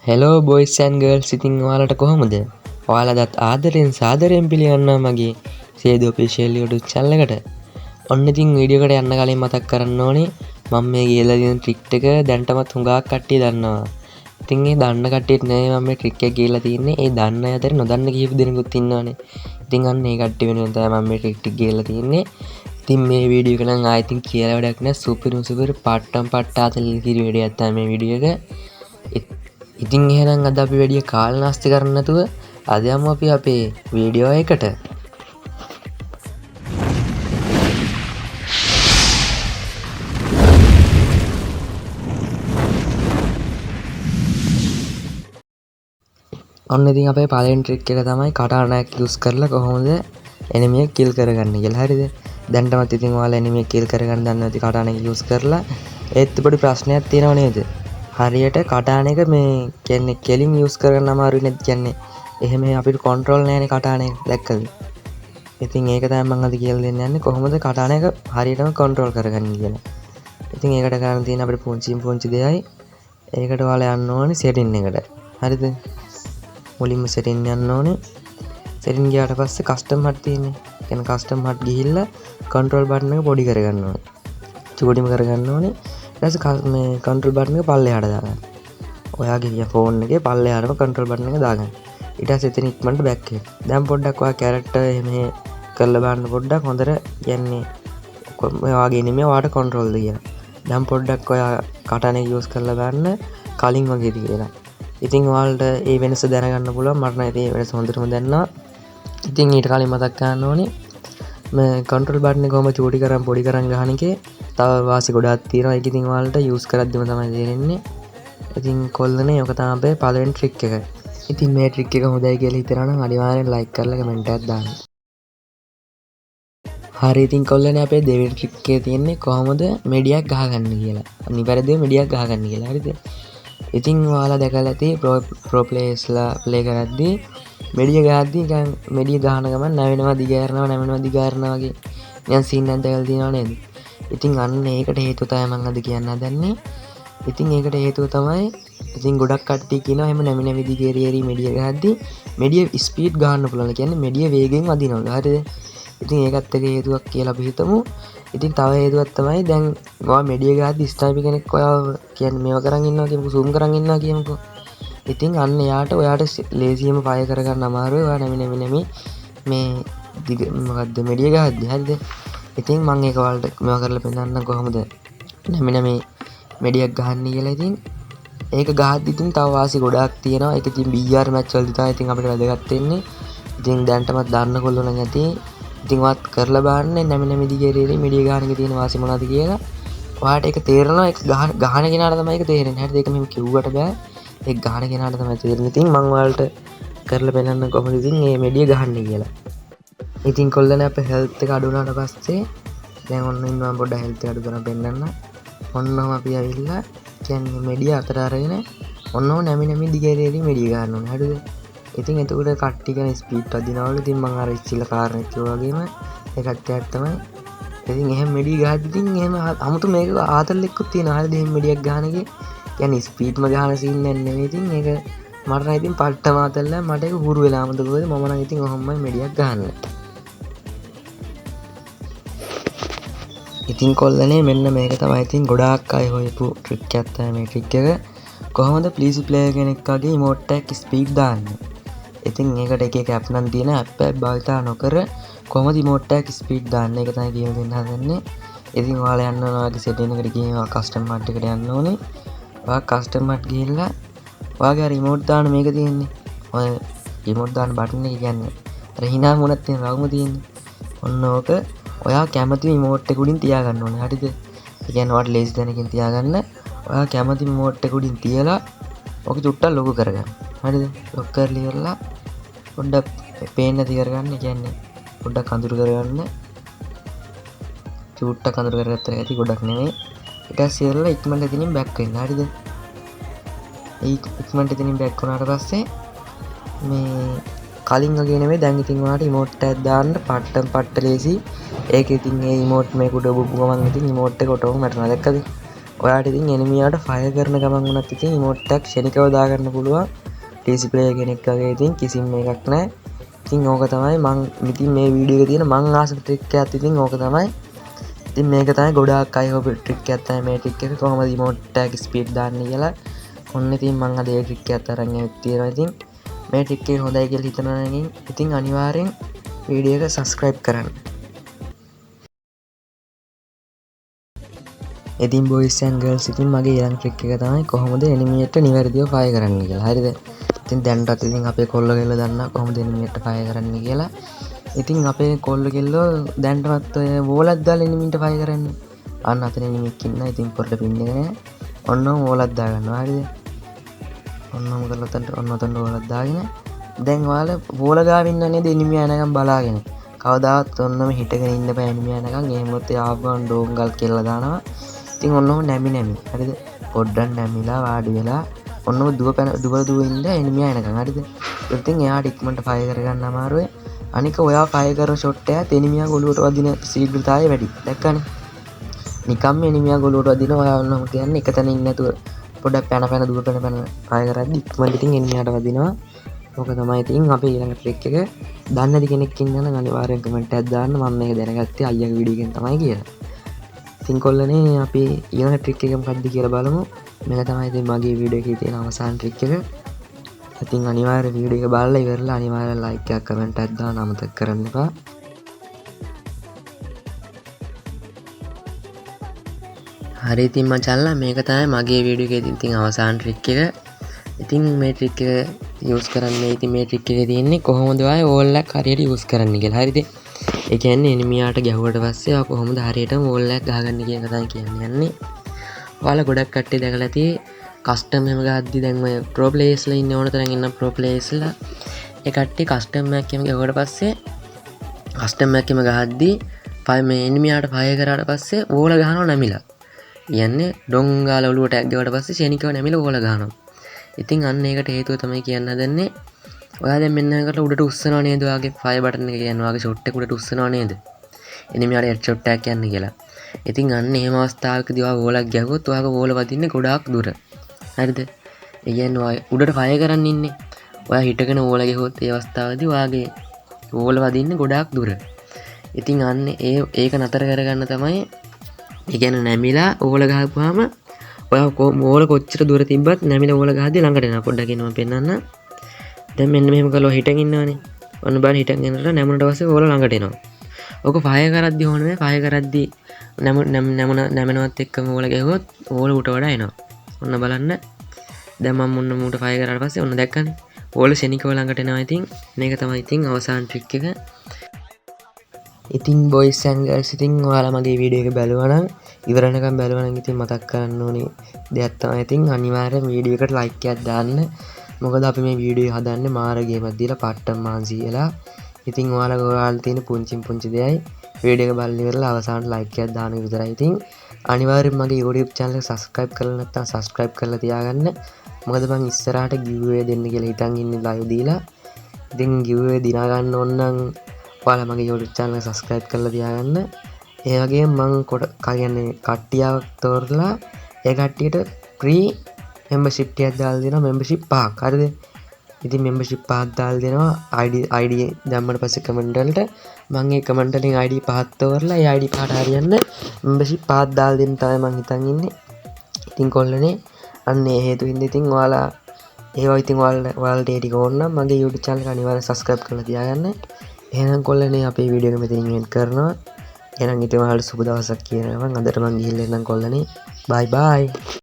Hello boys and girls, ඉතින් ඔයාලට කොහොමද? ඔයාලටත් ආදරෙන් සාදරයෙන් පිළිගන්නවා මගේ සේදු ඔෆිෂියල් YouTube channel එකට. ඔන්න ඉතින් වීඩියෝ එකට යන්න කලින් මතක් කරන්න ඕනේ මම මේ කියලා දෙන ට්‍රික් එක දැන්ටමත් හුඟක් කට්ටිය දන්නවා. ඉතින් මේ දන්න කට්ටියට නෙවෙයි මම මේ ට්‍රික් එක කියලා තියෙන්නේ. ඒ දන්න අය අතර නොදන්න කීප දෙනෙකුත් ඉන්නවනේ. ඉතින් අන්න ඒ කට්ටිය වෙනුවෙන් තමයි මම මේ ට්‍රික් එක කියලා තියෙන්නේ. ඉතින් මේ වීඩියෝ එක නම් ආයෙත් කියලා වැඩක් නැහැ. සුපිරි පට්ටම් පට්ටාතල් කිරි වීඩියෝයක් තමයි මේ වීඩියෝ එක. ඉතින් එහෙනම් අද අපි වැඩි කාල නාස්ති කරන්නේ නැතුව අද යමු අපි අපේ වීඩියෝ එකට. ඔන්න ඉතින් අපේ පළවෙනි ට්‍රික් එක තමයි කටානායක් යූස් කරලා කොහොමද එනිමි එක කිල් කරගන්නේ කියලා. හරිද? දැන්ටමත් ඉතින් ඔයාලා එනිමි එක කිල් කරගන්න දන්නේ නැති කටානායක් යූස් කරලා ඒත් පොඩි ප්‍රශ්නයක් තියෙනව නේද? හරියට කටාන එක මේ කියන්නේ කෙලින් යූස් කරගන්න අමාරුයි නේද? කියන්නේ එහෙම අපිට කන්ට්‍රෝල් නැහැනේ කටාන එක. දැක්කද? ඉතින් ඒක තමයි මම අද කියලා දෙන්න යන්නේ කොහොමද කටාන එක හරියටම කන්ට්‍රෝල් කරගන්නේ කියලා. ඉතින් ඒකට කරන්න තියෙන අපිට පුංචි දෙයයි. ඒකට ඔයාලා යන්න ඕනේ සෙටින් එකට. හරිද? මුලින්ම සෙටින් යන්න ඕනේ. සෙටින් ගියාට පස්සේ කස්ටම් හට් තියෙන්නේ. කියන්නේ කස්ටම් හට් ගිහිල්ලා කන්ට්‍රෝල් බටන් එක පොඩි කරගන්න ඕනේ. චූටිම කරගන්න ඕනේ. ඊට පස්සේ මේ කන්ට්‍රෝල් බටන් එක පල්ලෙහාට දාගන්න. ඔයාගේ ෆෝන් එකේ පල්ලෙහාටම කන්ට්‍රෝල් බටන් එක දාගන්න. ඊට පස්සේ එතන ඉක්මනට බෑක් එන්න. දැන් පොඩ්ඩක් ඔයා කැරක්ටර් එහෙම කරලා බලන්න පොඩ්ඩක් හොඳට යන්නේ ඔයාගේ නෙමෙයි ඔයාට කන්ට්‍රෝල්ද කියලා. දැන් පොඩ්ඩක් ඔයා කටාන එක යූස් කරලා බලන්න කලින් වගේද කියලා. ඉතින් ඔයාලට ඒ වෙනස දැනගන්න පුළුවන්. මට නම් ඒ වෙනස හොඳටම දැනනවා. ඉතින් ඊට කලින් මතක් කරන්න ඕනේ මේ කන්ට්‍රෝල් බටන් එක කොහොම චූටි කරන් පොඩි කරන් ගහන එකේ තව වාසි ගොඩාක් තියෙනවා. ඒක ඉතින් ඔයාලට යූස් කරද්දිම තමයි තේරෙන්නේ. ඉතින් කොල්ලනේ ඔක තමයි අපේ පළවෙනි ට්‍රික් එක. ඉතින් මේ ට්‍රික් එක හොඳයි කියලා හිතනවා නම් අනිවාර්යෙන් ලයික් කරලා කමෙන්ට් එකක් දාන්න. හරි ඉතින් කොල්ලනේ අපේ දෙවෙනි ට්‍රික් එකේ තියෙන්නේ කොහොමද මෙඩියක් ගහගන්න කියලා. නිවැරදිව මෙඩියක් ගහගන්න කියලා. හරිද? ඉතින් ඔයාලා දැකලා ඇති ප්‍රෝ ප්ලේයර්ස්ලා ප්ලේ කරද්දී මෙඩිය ගහද්දී නිකන් මෙඩිය ගහන ගමන් නැවෙනවා දිගාරනවා වගේ නිකන් සීන් එකක් දැකලා තියෙනව නේද? ඉතින් අන්න ඒකට හේතුව තමයි මම අද කියන්න හදන්නේ. ඉතින් ඒකට හේතුව තමයි ඉතින් ගොඩක් කට්ටිය කියනවා එහෙම නැමි දිගේරියරි මෙඩිය ගහද්දී මෙඩිය ස්පීඩ් ගහන්න පුළුවන්. කියන්නේ මෙඩිය වේගෙන් වදිනවලු. හරිද? ඉතින් ඒකත් එක හේතුවක් කියලා අපි හිතමු. ඉතින් තව හේතුවක් තමයි දැන් ඔයා මෙඩිය ගහද්දී ස්නයිපර් කෙනෙක් ඔයා කියන්නේ මේව කරන් ඉන්නවා කියමුකෝ, zoom කරන් ඉන්නවා කියමුකෝ. ඉතින් අන්න ඔයාට ලේසියෙම ෆයර් කරගන්න අමාරුයි. ඔයා නැමි මේ මොකද්ද මෙඩිය ගහද්දී. හරිද? ඉතින් මම ඒක ඔයාලට මේව කරලා පෙන්නන්න කොහොමද නැමි මෙඩියක් ගහන්නේ කියලා. ඉතින් ඒක ගහද්දි ඉතින් තව වාසි ගොඩාක් තියෙනවා. ඒක ඉතින් BR මැච් වලදී තමයි ඉතින් අපිට වැදගත් වෙන්නේ. ඉතින් දැන්ටමත් දාන්න කොල්ලෝ නම් ඇති. ඉතින් වත් කරලා බලන්න නැමි දිගේරියරි මෙඩිය ගහන එකේ තියෙන වාසි මොනවද කියලා. ඔයාට ඒක තේරෙනවා. ඒක ගහන කෙනාට තමයි ඒක තේරෙන්නේ. හරිද? ඒක මෙහෙම කිව්වට බෑ. ඒක ගහන කෙනාට තමයි තේරෙන්නේ. ඉතින් මම ඔයාලට කරලා පෙන්නන්න කොහොමද ඉතින් මේ මෙඩිය ගහන්නේ කියලා. ඉතින් කොල්ලනේ අපේ හෙල්ත් එක අඩු වුණාට පස්සේ දැන් ඔන්න ඉන්නවා පොඩ්ඩක් හෙල්ත් එක අඩු කරන් පෙන්නන්න. ඔන්නම අපි ඇවිල්ලා කියන්නේ මෙඩිය අතර අරගෙන ඔන්නම නැමි දිගේරියරි මෙඩිය ගන්න ඕනේ. හරිද? ඉතින් එතකොට කට්ටිය ගැන ස්පීඩ් වදිනවලු. ඉතින් මම අර ඉස්සෙල්ලා කාරණේ කිව්වා වගේම ඒකත් ඇත්ත තමයි. ඉතින් එහෙම මෙඩිය ගහද්දි ඉතින් එහෙම 아무තු මේක ආතල් එක්කුත් තියෙනවා. හරිද? එහෙම මෙඩියක් ගහන එකේ කියන්නේ ස්පීඩ්ම ගහන සීන් එකක් නෙවෙයි. ඉතින් ඒක මට නම් ඉතින් පට්ටම ආතල්ලා මට ඒක හුරු වෙලා මොකද මම නම් ඉතින් ඔහොමයි මෙඩියක් ගහන්නේ. ඉතින් කොල්ලනේ මෙන්න මේක තමයි ඉතින් ගොඩාක් අය හොයපු ට්‍රික් එකක් තමයි මේ ට්‍රික් එක. කොහොමද ප්ලීස් ප්ලේයර් කෙනෙක් වගේ ඉමෝට් එකක් ස්පීඩ් දාන්නේ. ඉතින් ඒකට එක ඇප් නම් තියෙන ඇප් එක භාවිතා නොකර කොහොමද ඉමෝට් එකක් ස්පීඩ් දාන්නේ ඒක තමයි කියලා දෙන්න හදන්නේ. ඉතින් ඔයාලා යන්න ඕන ඔයාගේ සෙටින් එකට ගිහින් කස්ටම් මඩ් එකට යන්න ඕනේ. ඔයා කස්ටම් මඩ් ගිහිල්ලා ඔයාගේ අර ඉමෝට් දාන මේක තියෙන්නේ. ඔය ඉමෝට් දාන බටන් එක කියන්නේ අර hina මොනක් තියෙන රවුම තියෙන්නේ. ඔන්න ඕක ඔයා කැමති ඉමෝට් එක උඩින් තියාගන්න ඕනේ. හරිද? ඒ කියන්නේ ඔයාට ලේසි දැනකින් තියාගන්න. ඔයා කැමති ඉමෝට් එක උඩින් තියලා ඔක චුට්ටක් ලොකු කරගන්න. හරිද? ලොක් කරලා ඉවරලා පොඩ්ඩක් පේන්න නැති කරගන්න. ඒ කියන්නේ පොඩ්ඩක් අඳුර කරගන්න. චුට්ටක් අඳුර කරගත්තා ඇති ගොඩක් නෙමෙයි. ඊට පස්සේ ඉවරලා ඉක්මනට එතනින් බෑක් වෙන්න. හරිද? ඒ ඉක්මනට එතනින් බෑක් වුණාට පස්සේ මේ කලින් වගේ නෙමෙයි දැන් ඉතින් ඔයාලට ඉමෝට් එකක් දාන්න පට්ට ලේසි. ඒක ඉතින් ඒ ඉමෝට් මේක උඩ බොපු ගමන් ඉතින් ඉමෝට් එක ඔටෝම මැරෙනවා. දැක්කද? ඔයාට ඉතින් එනිමියාට ෆයර් කරන ගමන් වුණත් ඉතින් ඉමෝට් එකක් ෂණිකව දාගන්න පුළුවන්. PC player කෙනෙක් වගේ ඉතින් කිසිම එකක් නැහැ. ඉතින් ඕක තමයි මං ඉතින් මේ වීඩියෝ එකේ තියෙන මං ආස ට්‍රික් එකක් ඉතින් ඕක තමයි. ඉතින් මේක තමයි ගොඩාක් අය හොබ ට්‍රික් එකක් තමයි මේ ට්‍රික් එක කොහොමද ඉමෝට් එකක ස්පීඩ් දාන්නේ කියලා. ඔන්න ඉතින් මං අද ඒ ට්‍රික් එකත් අරන් ඇවිත් තියෙනවා. ඉතින් මේ ට්‍රික් එක හොඳයි කියලා හිතනවා නම් ඉතින් අනිවාර්යෙන් වීඩියෝ එක subscribe කරන්න. ඉතින් boys and girls ඉතින් මගේ ඊළඟ ට්‍රික් එක තමයි කොහොමද එනිමියට නිවැරදිව ෆයර් කරන්න කියලා. හරිද? ඉතින් දැන්ටත් ඉතින් අපේ කොල්ලෝ කෙල්ලෝ දන්නා කොහොමද එනිමියට ෆයර් කරන්න කියලා. ඉතින් අපේ කොල්ලෝ කෙල්ලෝ දැන්ටවත් ඔය වෝලක් දාලා එනිමියට ෆයර් කරන්නේ. අන්න අතන එනිමියක් ඉන්නා. ඉතින් පොඩ්ඩ පින් එක නෑ. ඔන්නම වෝලක් දා ගන්නවා. හරිද? ඔන්නම කරලා ඔතන වෝලක් දාගෙන දැන් ඔයාලා වෝල ගාව ඉන්න නේද එනිමිය යනකම් බලාගෙන. කවදාවත් ඔන්නම හිටගෙන ඉන්න බෑ එනිමිය යනකම්. එහෙමත් ආවම ඩෝංගල් කියලා දානවා. ඉතින් ඔන්නම නැමි හරිද? පොඩ්ඩක් නැමිලා වාඩි වෙලා ඔන්නම දුව ඉන්න එනිමිය යනකම්. හරිද? ඉතින් එයාට ඉක්මනට ෆයර් කරගන්න අමාරුයි. අනික ඔයා ෆයර් කරන ෂොට් එක එනිමියා ගොළුවට වදින ශීඝ්‍රතාවය වැඩි. දැක්කනේ? නිකම්ම එනිමියා ගොළුවට වදින ඔයා ඔන්නම කියන්නේ එක තැන ඉන්නේ නැතුව පොඩ්ඩක් පැන දුව පැන ෆයර් කරද්දි ඉක්මනට ඉතින් එනිමියාට වදිනවා. ඕක තමයි ඉතින් අපේ ඊළඟ ට්‍රික් එක. දන්නේ නැති කෙනෙක් ඉන්නනම් අනිවාර්යෙන් කමෙන්ට් එකක් දාන්න. මම මේක දැනගත්තේ අයියාගේ වීඩියෝ එකෙන් තමයි කියලා. ඉතින් කොල්ලනේ අපි ඊළඟ ට්‍රික් එක මොකක්ද කියලා බලමු. මේක තමයි ඉතින් මගේ වීඩියෝ එකේ තියෙන අවසාන ට්‍රික් එක. ඉතින් අනිවාර්යෙන් වීඩියෝ එක බලලා ඉවරලා අනිවාර්යෙන් ලයික් එකක් කමෙන්ට් එකක් දාන්න අමතක කරන්න එපා. හරි ඉතින් මචංලා මේක තමයි මගේ වීඩියෝ එකේ තියෙන අවසාන ට්‍රික් එක. ඉතින් මේ ට්‍රික් එක යූස් කරන්නේ ඉතින් මේ ට්‍රික් එකේ තියෙන්නේ කොහොමද ඔය වෝල් එකක් හරියට යූස් කරන්න කියලා. හරිද? ඒ කියන්නේ එනිමියාට ගැහුවට පස්සේ ඔයා කොහොමද හරියටම වෝල් එකක් ගහගන්න කියන එක තමයි කියන්නේ. ඔයාලා ගොඩක් කට්ටිය දැකලා තියෙයි කස්ටම් එහෙම ගහද්දි දැන් ඔය ප්‍රෝ ප්ලේයර්ස්ලා ඉන්න ඕන තරම් ඉන්න ප්‍රෝ ප්ලේයර්ස්ලා ඒ කට්ටිය කස්ටම් මැච් එකම ගැහුවට පස්සේ කස්ටම් මැච් එකම ගහද්දි මේ එනිමියාට ෆයර් කරාට පස්සේ වෝල ගහනවා නැමිලා. කියන්නේ ඩොංගාල ඔලුවට ඇග්ගවට පස්සේ ෂණිකව නැමිලා වෝල ගහනවා. ඉතින් අන්න ඒකට හේතුව තමයි කියන්න හදන්නේ. ඔයා දැන් මෙන්න මේකට උඩට උස්සනවා නේද? ඔයාගේ ෆයර් බටන් එක කියන්නේ ඔයාගේ ෂොට් එක උඩට උස්සනවා නේද? එනිමියාට හෙඩ් ෂොට් එකක් යන්නේ කියලා. ඉතින් අන්න එහෙම අවස්ථාවකදී ඔයා වෝලක් ගැහුවොත් ඔයාගේ වෝල වදින්නේ ගොඩාක් දුර. හරිද? ඒ කියන්නේ ඔයා උඩට ෆයර් කරන් ඉන්නේ. ඔයා හිටගෙන වෝල ගැහුවොත් ඒ අවස්ථාවේදී ඔයාගේ වෝල වදින්නේ ගොඩාක් දුර. ඉතින් අන්න ඒක නතර කරගන්න තමයි ඒ කියන්නේ නැමිලා වෝල ගහපුවාම ඔයා වෝල කොච්චර දුර තිබ්බත් නැමිලා වෝල ගහද්දී ළඟට එනවා. පොඩ්ඩක් එනවා පෙන්නන්න. දැන් මෙන්න මෙහෙම කළා හිටගෙන ඉන්නවනේ. ඔන්න බලන්න හිටගෙන ඉන්නලා නැමුණට පස්සේ වෝල ළඟට එනවා. ඔක ෆයර් කරද්දී ඕනේ නෑ. ෆයර් කරද්දී නැමෙනවත් එක්කම වෝල ගැහුවොත් වෝල උට වඩා එනවා. ඔන්න බලන්න. දැන් මම මුන්න මූට ෆයර් කරාට පස්සේ ඔන්න දැක්කනේ. වෝල ෂණිකව ළඟට එනවා. ඉතින් මේක තමයි ඉතින් අවසාන ට්‍රික් එක. ඉතින් boys and girls ඉතින් ඔයාලා මගේ වීඩියෝ එක බැලුවා නම් ඉවරනකම් බැලුවා නම් ඉතින් මතක් කරන්න ඕනේ දෙයක් තමයි ඉතින් අනිවාර්යෙන් වීඩියෝ එකට ලයික් එකක් දාන්න. මොකද අපි මේ වීඩියෝ හදන්නේ මාර ගේමක් දීලා පට්ටම් මාන්සි කියලා. ඉතින් ඔයාලා තියෙන පුංචි දෙයයි වීඩියෝ එක බලලා ඉවරලා අවසානට ලයික් එකක් දාන්න විතරයි. ඉතින් අනිවාර්යෙන් මගේ YouTube channel එක subscribe කරලා නැත්නම් subscribe කරලා තියාගන්න. මොකද මම ඉස්සරහට giveaway දෙන්න කියලා හිතන් ඉන්නේ live දීලා. ඉතින් giveaway දිනා ගන්න ඕන නම් ඔයාලා මගේ YouTube channel එක subscribe කරලා තියාගන්න. ඒ වගේම මම කියන්නේ කට්ටියක් තෝරලා ඒ කට්ටියට free membership එකක් දාලා දෙනවා. membership 5ක්. හරිද? ඉතින් membership 5ක් දාලා දෙනවා. ID දැම්මට පස්සේ comment වලට මම ඒ comment වලින් ID 5ක් තෝරලා ඒ ID 5ට හරියන්න membership 5ක් දාලා දෙන්න තමයි මම හිතන් ඉන්නේ. ඉතින් කොල්ලනේ අන්න ඒ හේතුවින්ද ඉතින් ඔයාලා ඒවා ඉතින් ඔයාලට ඒ ටික ඕන නම් මගේ YouTube channel එක අනිවාර්යෙන් subscribe කරලා තියාගන්න. එහෙනම් කොල්ලනේ අපේ වීඩියෝ එක මෙතනින් end කරනවා. එහෙනම් ඉතින් ඔයාලට සුබ දවසක් කියනවා. අදට මම ගිහිල්ලා එන්නම් කොල්ලනේ. bye bye.